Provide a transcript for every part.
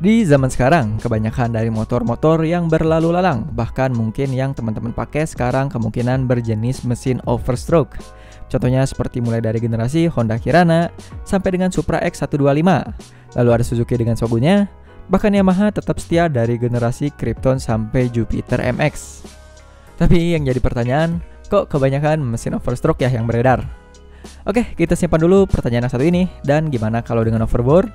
Di zaman sekarang, kebanyakan dari motor-motor yang berlalu lalang, bahkan mungkin yang teman-teman pakai sekarang kemungkinan berjenis mesin overstroke. Contohnya seperti mulai dari generasi Honda Kirana sampai dengan Supra X125. Lalu ada Suzuki dengan Shogunnya, bahkan Yamaha tetap setia dari generasi Krypton sampai Jupiter MX. Tapi yang jadi pertanyaan, kok kebanyakan mesin overstroke ya yang beredar? Oke, kita simpan dulu pertanyaan yang satu ini, dan gimana kalau dengan overbore?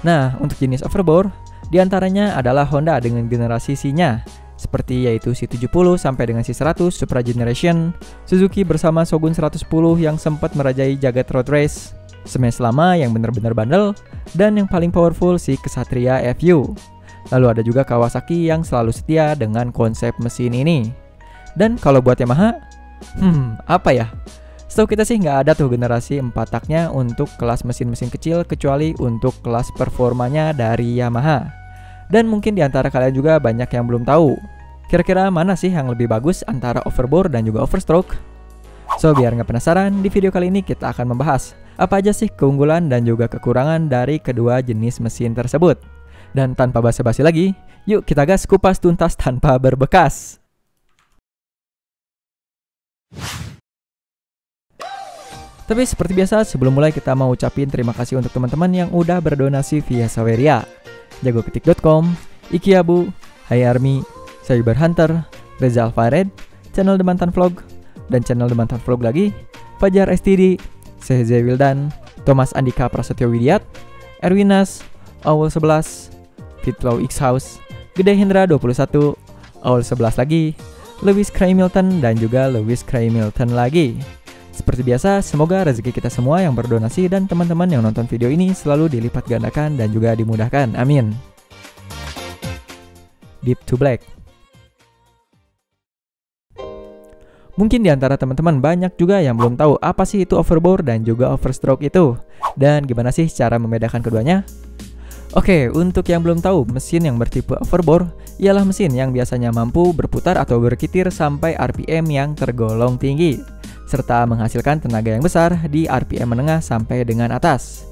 Nah, untuk jenis overbore, diantaranya adalah Honda dengan generasi C-nya, seperti yaitu C70 sampai dengan C100 Supra Generation, Suzuki bersama Shogun 110 yang sempat merajai jagat road race, Smash lama yang benar-benar bandel, dan yang paling powerful si Ksatria FU. Lalu ada juga Kawasaki yang selalu setia dengan konsep mesin ini. Dan kalau buat Yamaha, apa ya? Setahu kita sih nggak ada tuh generasi 4 taknya untuk kelas mesin-mesin kecil kecuali untuk kelas performanya dari Yamaha. Dan mungkin diantara kalian juga banyak yang belum tahu. Kira-kira mana sih yang lebih bagus antara overbore dan juga overstroke? So biar nggak penasaran, di video kali ini kita akan membahas apa aja sih keunggulan dan juga kekurangan dari kedua jenis mesin tersebut. Dan tanpa basa-basi lagi, yuk kita gas kupas tuntas tanpa berbekas. Tapi seperti biasa, sebelum mulai kita mau ucapin terima kasih untuk teman-teman yang udah berdonasi via Saweria, jagoketik.com, Ikiabu, Hai Army, Cyber Hunter, Reza Alfared, channel Demantan Vlog, dan channel Demantan Vlog lagi, Fajar STD, Sehze Wildan, Thomas Andika Prasetyo Widiat, Erwinas, Awal 11, Fitlow X House, Gede Hendra 21, Awal 11 lagi, Lewis Cray Milton, dan juga Lewis Cray Milton lagi. Seperti biasa, semoga rezeki kita semua yang berdonasi dan teman-teman yang nonton video ini selalu dilipat gandakan dan juga dimudahkan. Amin. Deep to Black. Mungkin di antara teman-teman banyak juga yang belum tahu apa sih itu overbore dan juga overstroke itu. Dan gimana sih cara membedakan keduanya? Oke, untuk yang belum tahu, mesin yang bertipe overbore ialah mesin yang biasanya mampu berputar atau berkitir sampai RPM yang tergolong tinggi, serta menghasilkan tenaga yang besar di RPM menengah sampai dengan atas.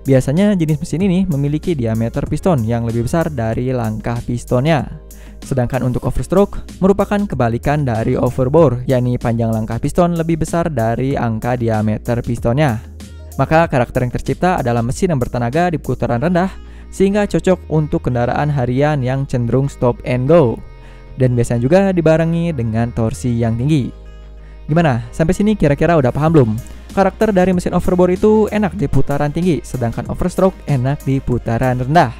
Biasanya jenis mesin ini memiliki diameter piston yang lebih besar dari langkah pistonnya. Sedangkan untuk overstroke merupakan kebalikan dari overbore, yakni panjang langkah piston lebih besar dari angka diameter pistonnya. Maka karakter yang tercipta adalah mesin yang bertenaga di putaran rendah, sehingga cocok untuk kendaraan harian yang cenderung stop and go. Dan biasanya juga dibarengi dengan torsi yang tinggi. Gimana? Sampai sini kira-kira udah paham belum? Karakter dari mesin overbore itu enak di putaran tinggi, sedangkan overstroke enak di putaran rendah.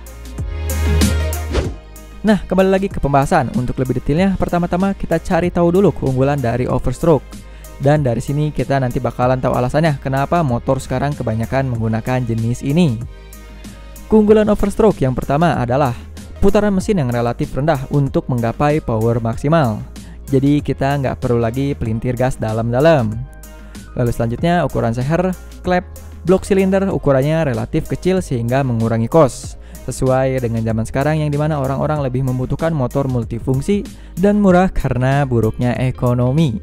Nah, kembali lagi ke pembahasan. Untuk lebih detailnya, pertama-tama kita cari tahu dulu keunggulan dari overstroke. Dan dari sini kita nanti bakalan tahu alasannya kenapa motor sekarang kebanyakan menggunakan jenis ini. Keunggulan overstroke yang pertama adalah putaran mesin yang relatif rendah untuk menggapai power maksimal. Jadi kita nggak perlu lagi pelintir gas dalam-dalam. Lalu selanjutnya ukuran seher, klep, blok silinder ukurannya relatif kecil sehingga mengurangi kos. Sesuai dengan zaman sekarang yang dimana orang-orang lebih membutuhkan motor multifungsi dan murah karena buruknya ekonomi.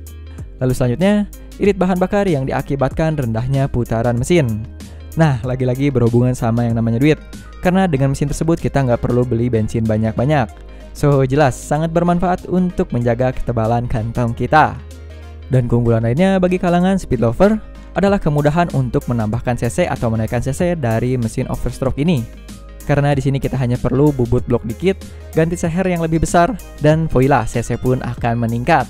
Lalu selanjutnya, irit bahan bakar yang diakibatkan rendahnya putaran mesin. Nah, lagi-lagi berhubungan sama yang namanya duit. Karena dengan mesin tersebut kita nggak perlu beli bensin banyak-banyak. So, jelas sangat bermanfaat untuk menjaga ketebalan kantong kita. Dan keunggulan lainnya bagi kalangan speed lover adalah kemudahan untuk menambahkan cc atau menaikkan cc dari mesin overstroke ini. Karena di sini kita hanya perlu bubut blok dikit, ganti seher yang lebih besar, dan voila, cc pun akan meningkat.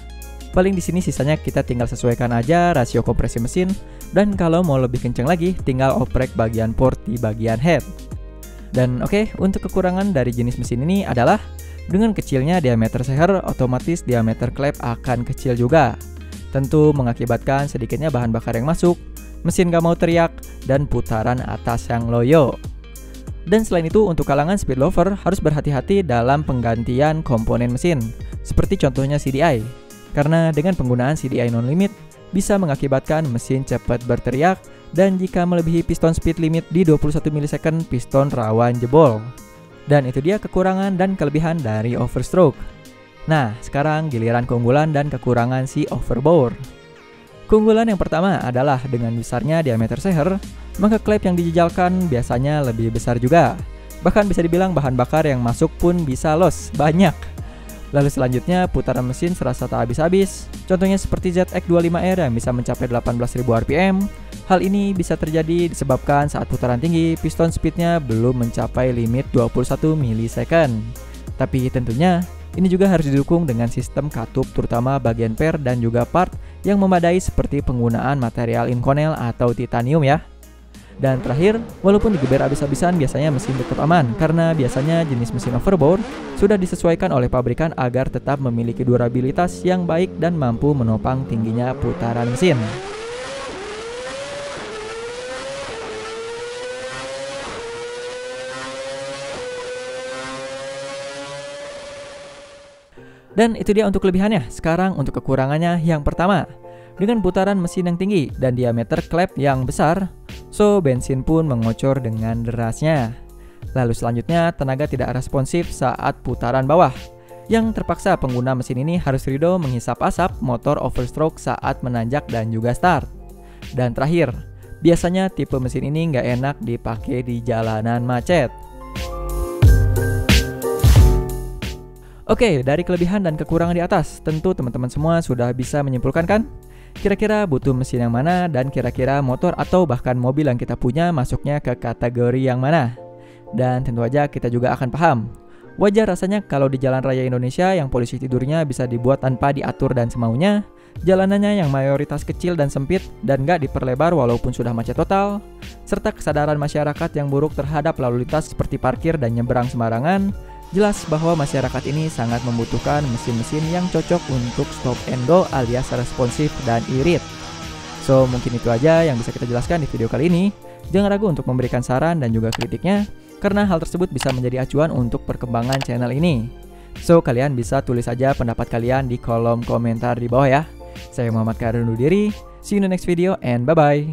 Paling di sini sisanya kita tinggal sesuaikan aja rasio kompresi mesin, dan kalau mau lebih kencang lagi, tinggal oprek bagian port di bagian head. Dan oke, untuk kekurangan dari jenis mesin ini adalah dengan kecilnya diameter seher, otomatis diameter klep akan kecil juga. Tentu mengakibatkan sedikitnya bahan bakar yang masuk, mesin gak mau teriak, dan putaran atas yang loyo. Dan selain itu, untuk kalangan speed lover harus berhati-hati dalam penggantian komponen mesin, seperti contohnya CDI. Karena dengan penggunaan CDI non-limit, bisa mengakibatkan mesin cepat berteriak, dan jika melebihi piston speed limit di 21 ms, piston rawan jebol. Dan itu dia kekurangan dan kelebihan dari overstroke. Nah, sekarang giliran keunggulan dan kekurangan si overbore. Keunggulan yang pertama adalah dengan besarnya diameter seher, maka klep yang dijejalkan biasanya lebih besar juga. Bahkan bisa dibilang bahan bakar yang masuk pun bisa loss, banyak. Lalu selanjutnya putaran mesin serasa tak habis-habis. Contohnya seperti ZX25R yang bisa mencapai 18.000 rpm. Hal ini bisa terjadi disebabkan saat putaran tinggi piston speednya belum mencapai limit 21 milisecond. Tapi tentunya ini juga harus didukung dengan sistem katup terutama bagian per dan juga part yang memadai seperti penggunaan material Inconel atau titanium ya. Dan terakhir, walaupun digeber habis-habisan biasanya mesin tetap aman karena biasanya jenis mesin overbore sudah disesuaikan oleh pabrikan agar tetap memiliki durabilitas yang baik dan mampu menopang tingginya putaran mesin. Dan itu dia untuk kelebihannya. Sekarang untuk kekurangannya. Yang pertama, dengan putaran mesin yang tinggi dan diameter klep yang besar, so bensin pun mengocor dengan derasnya. Lalu selanjutnya, tenaga tidak responsif saat putaran bawah, yang terpaksa pengguna mesin ini harus rido menghisap asap motor overstroke saat menanjak dan juga start. Dan terakhir, biasanya tipe mesin ini nggak enak dipakai di jalanan macet. Oke, dari kelebihan dan kekurangan di atas, tentu teman-teman semua sudah bisa menyimpulkan kan? Kira-kira butuh mesin yang mana dan kira-kira motor atau bahkan mobil yang kita punya masuknya ke kategori yang mana? Dan tentu aja kita juga akan paham. Wajar rasanya kalau di jalan raya Indonesia yang polisi tidurnya bisa dibuat tanpa diatur dan semaunya, jalanannya yang mayoritas kecil dan sempit dan gak diperlebar walaupun sudah macet total, serta kesadaran masyarakat yang buruk terhadap lalu lintas seperti parkir dan nyeberang sembarangan, jelas bahwa masyarakat ini sangat membutuhkan mesin-mesin yang cocok untuk stop and go alias responsif dan irit. So, mungkin itu aja yang bisa kita jelaskan di video kali ini. Jangan ragu untuk memberikan saran dan juga kritiknya, karena hal tersebut bisa menjadi acuan untuk perkembangan channel ini. So, kalian bisa tulis saja pendapat kalian di kolom komentar di bawah ya. Saya Muhammad Karin undur diri. See you in the next video and bye-bye.